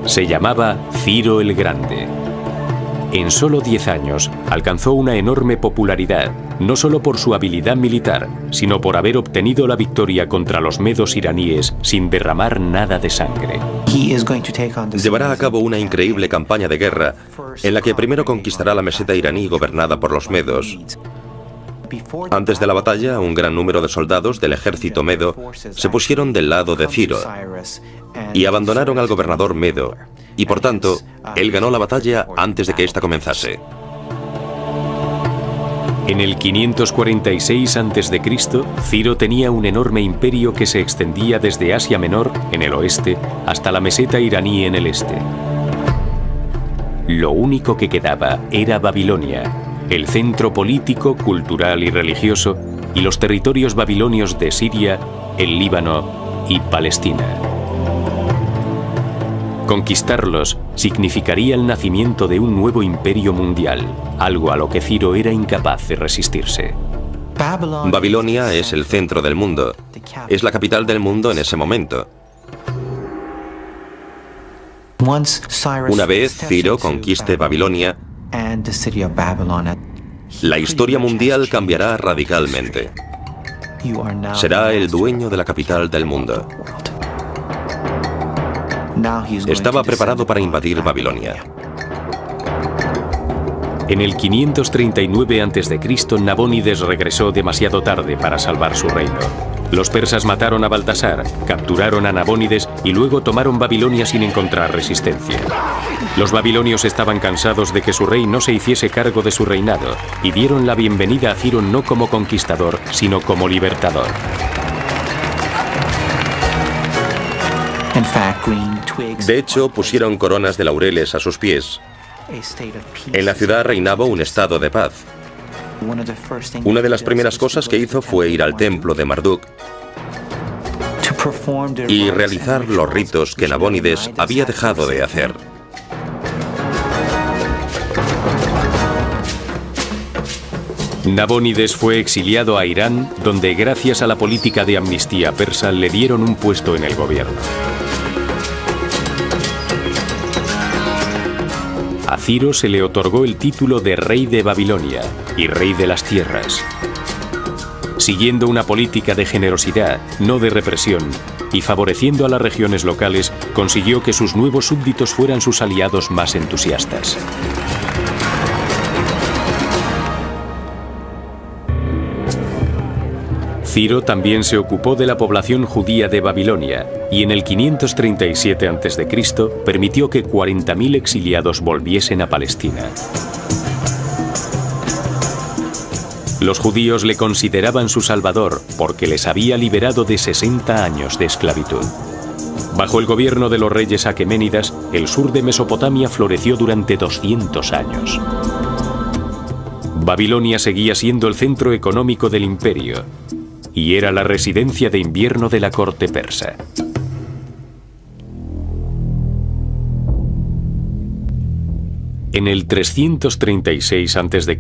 Se llamaba Ciro el Grande. En solo 10 años alcanzó una enorme popularidad, no solo por su habilidad militar, sino por haber obtenido la victoria contra los medos iraníes sin derramar nada de sangre. Llevará a cabo una increíble campaña de guerra, en la que primero conquistará la meseta iraní gobernada por los medos. Antes de la batalla, un gran número de soldados del ejército medo se pusieron del lado de Ciro y abandonaron al gobernador medo, y por tanto, él ganó la batalla antes de que ésta comenzase. En el 546 a.C., Ciro tenía un enorme imperio que se extendía desde Asia Menor, en el oeste, hasta la meseta iraní en el este. Lo único que quedaba era Babilonia, el centro político, cultural y religioso, y los territorios babilonios de Siria, el Líbano y Palestina. Conquistarlos significaría el nacimiento de un nuevo imperio mundial, algo a lo que Ciro era incapaz de resistirse. Babilonia es el centro del mundo. Es la capital del mundo en ese momento. Una vez Ciro conquiste Babilonia, la historia mundial cambiará radicalmente. Será el dueño de la capital del mundo. Estaba preparado para invadir Babilonia. En el 539 a.C., Nabónides regresó demasiado tarde para salvar su reino. Los persas mataron a Baltasar, capturaron a Nabónides y luego tomaron Babilonia sin encontrar resistencia. Los babilonios estaban cansados de que su rey no se hiciese cargo de su reinado y dieron la bienvenida a Ciro no como conquistador, sino como libertador. De hecho, pusieron coronas de laureles a sus pies. En la ciudad reinaba un estado de paz. Una de las primeras cosas que hizo fue ir al templo de Marduk y realizar los ritos que Nabónides había dejado de hacer. Nabónides fue exiliado a Irán, donde gracias a la política de amnistía persa le dieron un puesto en el gobierno. A Ciro se le otorgó el título de rey de Babilonia y rey de las tierras. Siguiendo una política de generosidad, no de represión, y favoreciendo a las regiones locales, consiguió que sus nuevos súbditos fueran sus aliados más entusiastas. Ciro también se ocupó de la población judía de Babilonia y en el 537 a.C. permitió que 40.000 exiliados volviesen a Palestina. Los judíos le consideraban su salvador porque les había liberado de 60 años de esclavitud. Bajo el gobierno de los reyes aqueménidas, el sur de Mesopotamia floreció durante 200 años. Babilonia seguía siendo el centro económico del imperio y era la residencia de invierno de la corte persa. En el 336 a.C.,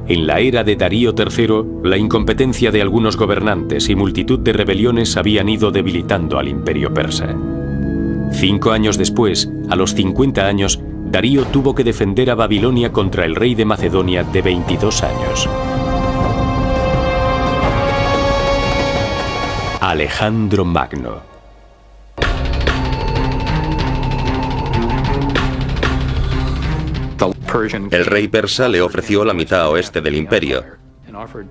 en la era de Darío III, la incompetencia de algunos gobernantes y multitud de rebeliones habían ido debilitando al imperio persa. 5 años después, a los 50 años, Darío tuvo que defender a Babilonia contra el rey de Macedonia de 22 años. Alejandro Magno. El rey persa le ofreció la mitad oeste del imperio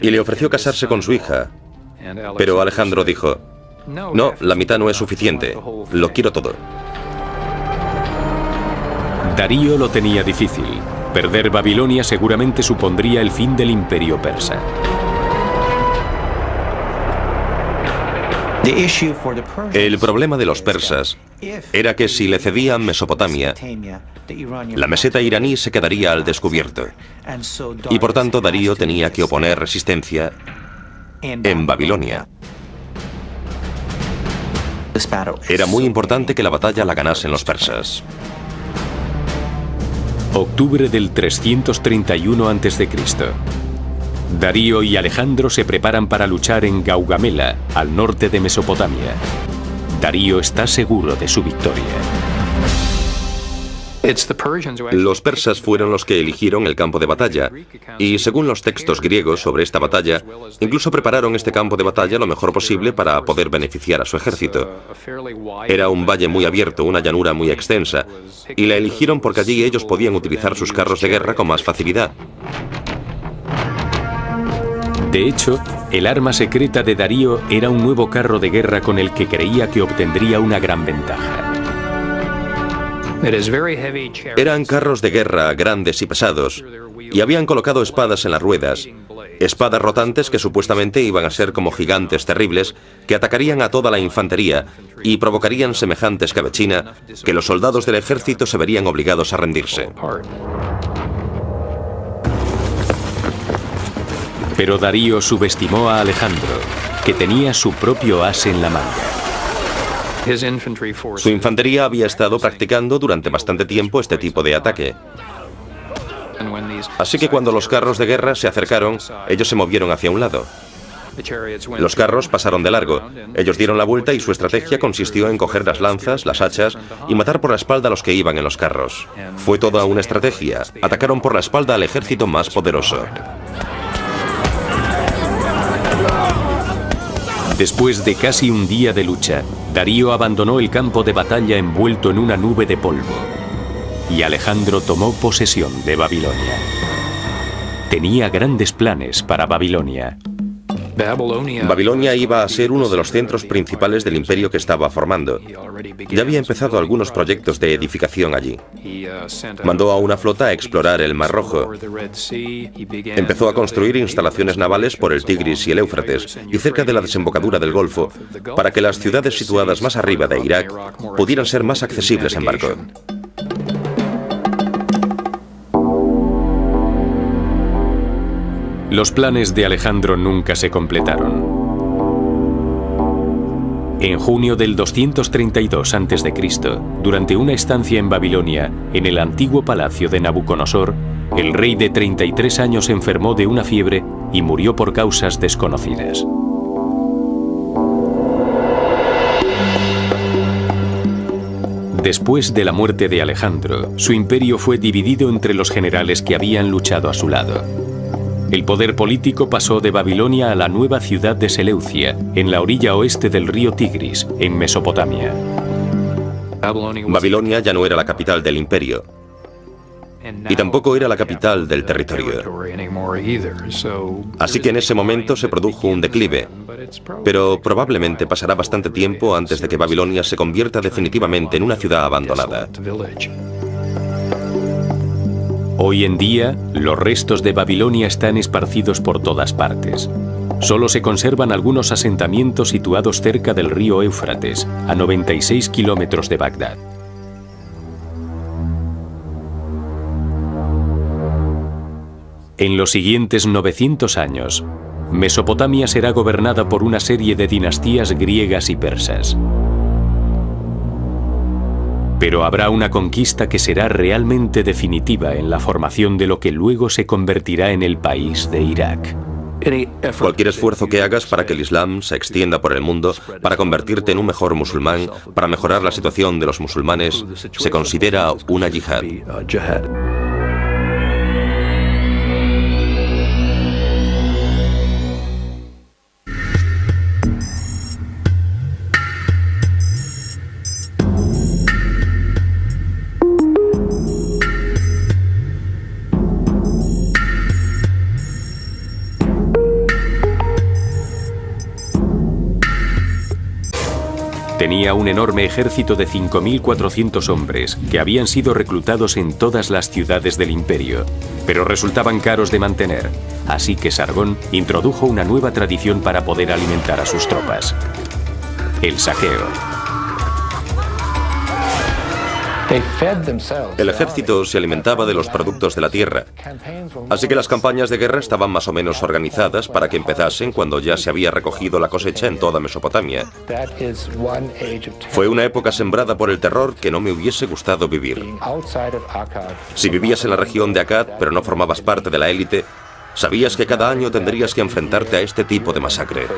y le ofreció casarse con su hija, Pero Alejandro dijo: no, la mitad no es suficiente, lo quiero todo. Darío lo tenía difícil. Perder Babilonia seguramente supondría el fin del imperio persa. El problema de los persas era que si le cedían Mesopotamia, la meseta iraní se quedaría al descubierto. Y por tanto Darío tenía que oponer resistencia en Babilonia. Era muy importante que la batalla la ganasen los persas. Octubre del 331 a.C. Darío y Alejandro se preparan para luchar en Gaugamela, al norte de Mesopotamia. Darío está seguro de su victoria. Los persas fueron los que eligieron el campo de batalla, y según los textos griegos sobre esta batalla, incluso prepararon este campo de batalla lo mejor posible para poder beneficiar a su ejército. Era un valle muy abierto, una llanura muy extensa, y la eligieron porque allí ellos podían utilizar sus carros de guerra con más facilidad. De hecho, el arma secreta de Darío era un nuevo carro de guerra con el que creía que obtendría una gran ventaja. Eran carros de guerra grandes y pesados, y habían colocado espadas en las ruedas, espadas rotantes que supuestamente iban a ser como gigantes terribles que atacarían a toda la infantería y provocarían semejante escabechina que los soldados del ejército se verían obligados a rendirse. Pero Darío subestimó a Alejandro, que tenía su propio as en la manga. Su infantería había estado practicando durante bastante tiempo este tipo de ataque. Así que cuando los carros de guerra se acercaron, ellos se movieron hacia un lado. Los carros pasaron de largo. Ellos dieron la vuelta y su estrategia consistió en coger las lanzas, las hachas y matar por la espalda a los que iban en los carros. Fue toda una estrategia. Atacaron por la espalda al ejército más poderoso. Después de casi un día de lucha, Darío abandonó el campo de batalla envuelto en una nube de polvo, y Alejandro tomó posesión de Babilonia. Tenía grandes planes para Babilonia. Babilonia iba a ser uno de los centros principales del imperio que estaba formando. Ya había empezado algunos proyectos de edificación allí. Mandó a una flota a explorar el Mar Rojo. Empezó a construir instalaciones navales por el Tigris y el Éufrates y cerca de la desembocadura del Golfo, para que las ciudades situadas más arriba de Irak pudieran ser más accesibles en barco. Los planes de Alejandro nunca se completaron. En junio del 232 a.C., durante una estancia en Babilonia, en el antiguo palacio de Nabucodonosor, el rey de 33 años enfermó de una fiebre y murió por causas desconocidas. Después de la muerte de Alejandro, su imperio fue dividido entre los generales que habían luchado a su lado. El poder político pasó de Babilonia a la nueva ciudad de Seleucia, en la orilla oeste del río Tigris, en Mesopotamia. Babilonia ya no era la capital del imperio, y tampoco era la capital del territorio. Así que en ese momento se produjo un declive, pero probablemente pasará bastante tiempo antes de que Babilonia se convierta definitivamente en una ciudad abandonada. Hoy en día, los restos de Babilonia están esparcidos por todas partes. Solo se conservan algunos asentamientos situados cerca del río Éufrates, a 96 kilómetros de Bagdad. En los siguientes 900 años, Mesopotamia será gobernada por una serie de dinastías griegas y persas. Pero habrá una conquista que será realmente definitiva en la formación de lo que luego se convertirá en el país de Irak. Cualquier esfuerzo que hagas para que el Islam se extienda por el mundo, para convertirte en un mejor musulmán, para mejorar la situación de los musulmanes, se considera una yihad. Tenía un enorme ejército de 5.400 hombres que habían sido reclutados en todas las ciudades del imperio, pero resultaban caros de mantener, así que Sargón introdujo una nueva tradición para poder alimentar a sus tropas: el saqueo. El ejército se alimentaba de los productos de la tierra, así que las campañas de guerra estaban más o menos organizadas para que empezasen cuando ya se había recogido la cosecha en toda Mesopotamia. Fue una época sembrada por el terror que no me hubiese gustado vivir. Si vivías en la región de Akkad, pero no formabas parte de la élite, sabías que cada año tendrías que enfrentarte a este tipo de masacre.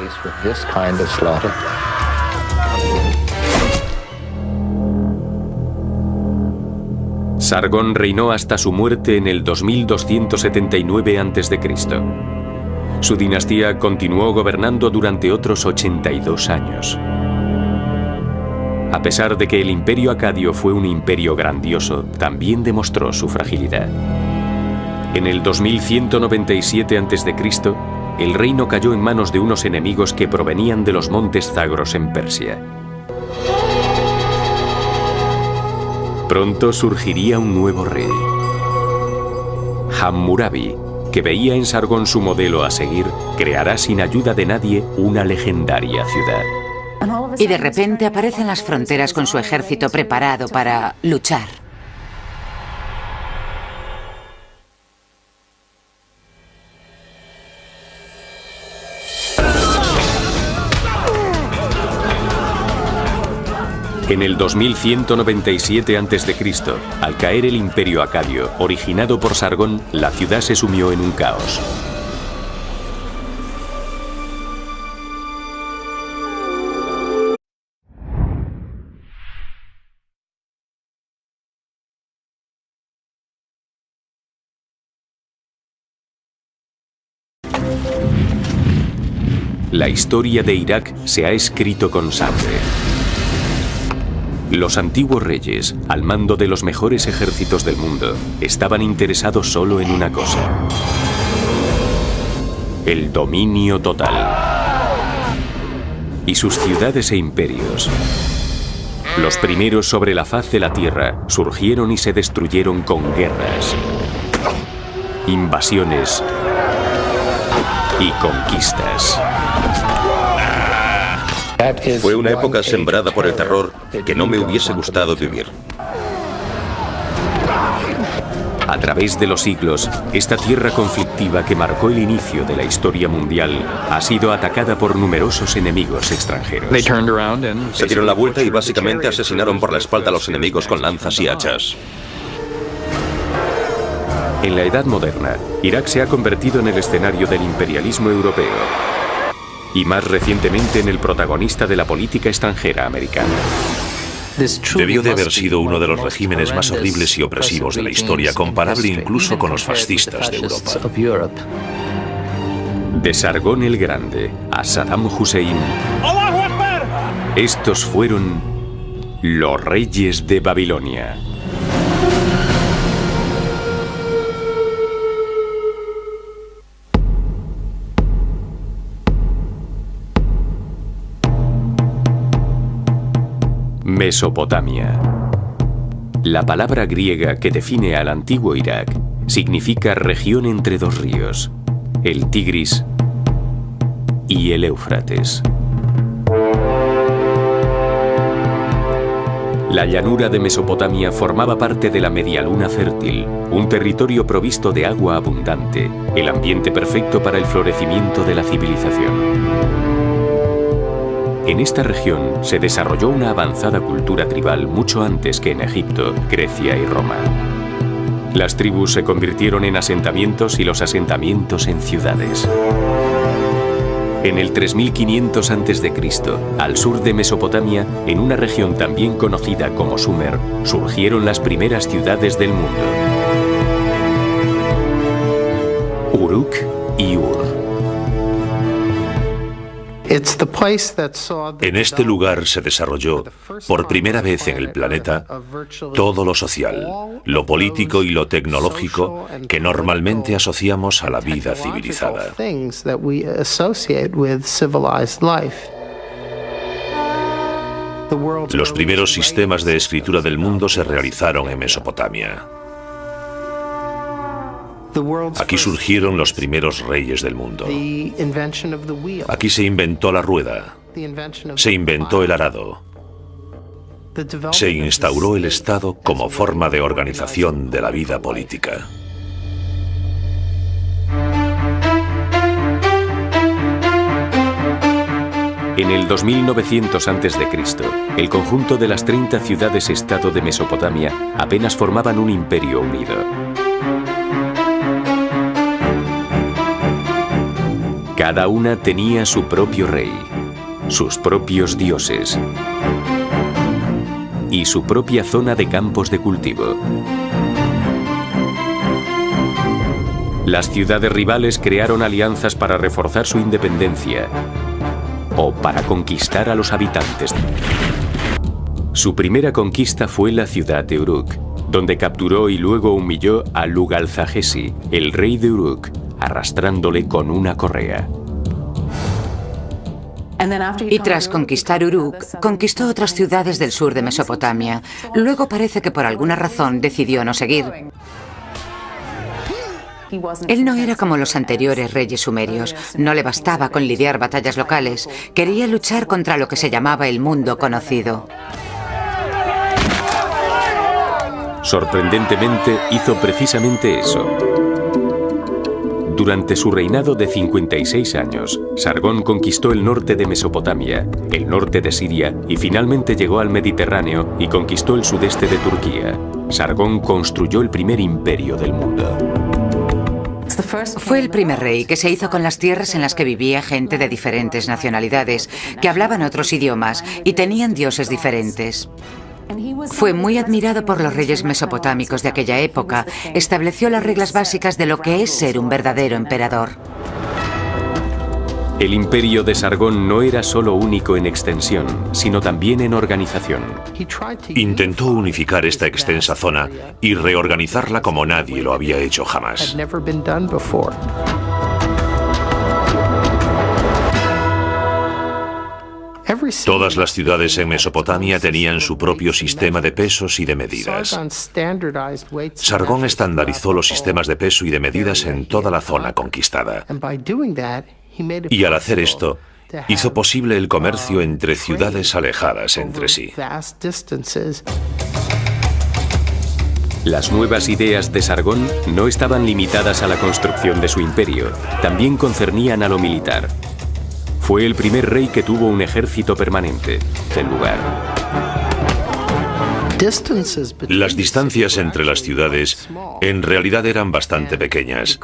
Sargón reinó hasta su muerte en el 2279 a.C. Su dinastía continuó gobernando durante otros 82 años. A pesar de que el imperio acadio fue un imperio grandioso, también demostró su fragilidad. En el 2197 a.C., el reino cayó en manos de unos enemigos que provenían de los montes Zagros en Persia. Pronto surgiría un nuevo rey, Hammurabi, que veía en Sargón su modelo a seguir, creará sin ayuda de nadie una legendaria ciudad. Y de repente aparece en las fronteras con su ejército preparado para luchar. En el 2197 a.C., al caer el imperio acadio, originado por Sargón, la ciudad se sumió en un caos. La historia de Irak se ha escrito con sangre. Los antiguos reyes, al mando de los mejores ejércitos del mundo, estaban interesados solo en una cosa: el dominio total. Y sus ciudades e imperios, los primeros sobre la faz de la tierra, surgieron y se destruyeron con guerras, invasiones y conquistas. Fue una época sembrada por el terror que no me hubiese gustado vivir. A través de los siglos, esta tierra conflictiva que marcó el inicio de la historia mundial ha sido atacada por numerosos enemigos extranjeros. Se dieron la vuelta y básicamente asesinaron por la espalda a los enemigos con lanzas y hachas. En la Edad Moderna, Irak se ha convertido en el escenario del imperialismo europeo y más recientemente en el protagonista de la política extranjera americana. Debió de haber sido uno de los regímenes más horribles y opresivos de la historia, comparable incluso con los fascistas de Europa. De Sargón el Grande a Saddam Hussein, estos fueron los reyes de Babilonia. Mesopotamia. La palabra griega que define al antiguo Irak significa región entre dos ríos, el Tigris y el Éufrates. La llanura de Mesopotamia formaba parte de la Medialuna Fértil, un territorio provisto de agua abundante, el ambiente perfecto para el florecimiento de la civilización. En esta región se desarrolló una avanzada cultura tribal mucho antes que en Egipto, Grecia y Roma. Las tribus se convirtieron en asentamientos y los asentamientos en ciudades. En el 3500 a.C., al sur de Mesopotamia, en una región también conocida como Sumer, surgieron las primeras ciudades del mundo: Uruk y Ur. En este lugar se desarrolló, por primera vez en el planeta, todo lo social, lo político y lo tecnológico que normalmente asociamos a la vida civilizada. Los primeros sistemas de escritura del mundo se realizaron en Mesopotamia. Aquí surgieron los primeros reyes del mundo. Aquí se inventó la rueda. Se inventó el arado. Se instauró el Estado como forma de organización de la vida política. En el 2900 a.C., el conjunto de las 30 ciudades-estado de Mesopotamia apenas formaban un imperio unido. Cada una tenía su propio rey, sus propios dioses y su propia zona de campos de cultivo. Las ciudades rivales crearon alianzas para reforzar su independencia o para conquistar a los habitantes. Su primera conquista fue la ciudad de Uruk, donde capturó y luego humilló a Lugalzagesi, el rey de Uruk, arrastrándole con una correa. Y tras conquistar Uruk, conquistó otras ciudades del sur de Mesopotamia. Luego parece que por alguna razón decidió no seguir. Él no era como los anteriores reyes sumerios. No le bastaba con lidiar batallas locales. Quería luchar contra lo que se llamaba el mundo conocido. Sorprendentemente, hizo precisamente eso. Durante su reinado de 56 años, Sargón conquistó el norte de Mesopotamia, el norte de Siria y finalmente llegó al Mediterráneo y conquistó el sudeste de Turquía. Sargón construyó el primer imperio del mundo. Fue el primer rey que se hizo con las tierras en las que vivía gente de diferentes nacionalidades, que hablaban otros idiomas y tenían dioses diferentes. Fue muy admirado por los reyes mesopotámicos de aquella época. Estableció las reglas básicas de lo que es ser un verdadero emperador. El imperio de Sargón no era solo único en extensión, sino también en organización. Intentó unificar esta extensa zona y reorganizarla como nadie lo había hecho jamás. Todas las ciudades en Mesopotamia tenían su propio sistema de pesos y de medidas. Sargón estandarizó los sistemas de peso y de medidas en toda la zona conquistada. Y al hacer esto, hizo posible el comercio entre ciudades alejadas entre sí. Las nuevas ideas de Sargón no estaban limitadas a la construcción de su imperio, también concernían a lo militar. Fue el primer rey que tuvo un ejército permanente del lugar. Las distancias entre las ciudades en realidad eran bastante pequeñas,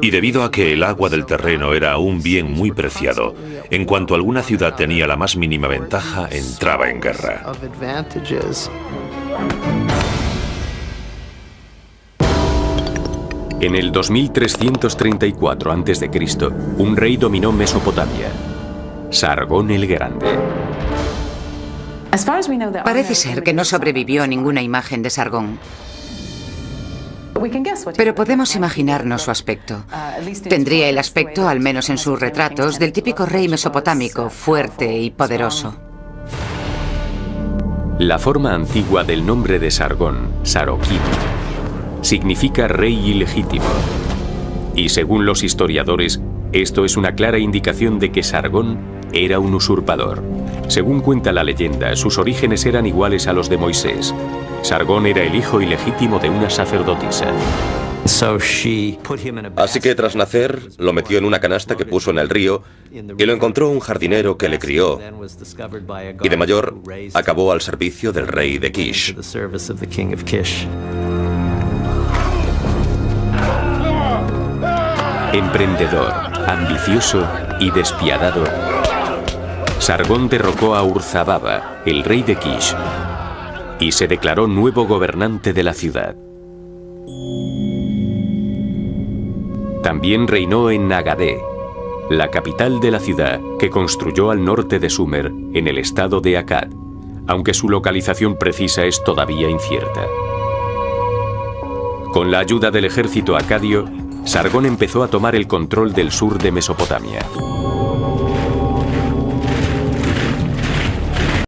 y debido a que el agua del terreno era un bien muy preciado, en cuanto alguna ciudad tenía la más mínima ventaja, entraba en guerra. En el 2334 a.C., un rey dominó Mesopotamia, Sargón el Grande. Parece ser que no sobrevivió ninguna imagen de Sargón. Pero podemos imaginarnos su aspecto. Tendría el aspecto, al menos en sus retratos, del típico rey mesopotámico, fuerte y poderoso. La forma antigua del nombre de Sargón, Saroquín, significa rey ilegítimo. Y según los historiadores, esto es una clara indicación de que Sargón era un usurpador. Según cuenta la leyenda, sus orígenes eran iguales a los de Moisés. Sargón era el hijo ilegítimo de una sacerdotisa. Así que tras nacer, lo metió en una canasta que puso en el río y lo encontró un jardinero que le crió. Y de mayor, acabó al servicio del rey de Kish. Emprendedor, ambicioso y despiadado, Sargón derrocó a Urzababa, el rey de Kish, y se declaró nuevo gobernante de la ciudad. También reinó en Nagadé, la capital de la ciudad que construyó al norte de Sumer, en el estado de Akkad, aunque su localización precisa es todavía incierta. Con la ayuda del ejército acadio, Sargón empezó a tomar el control del sur de Mesopotamia.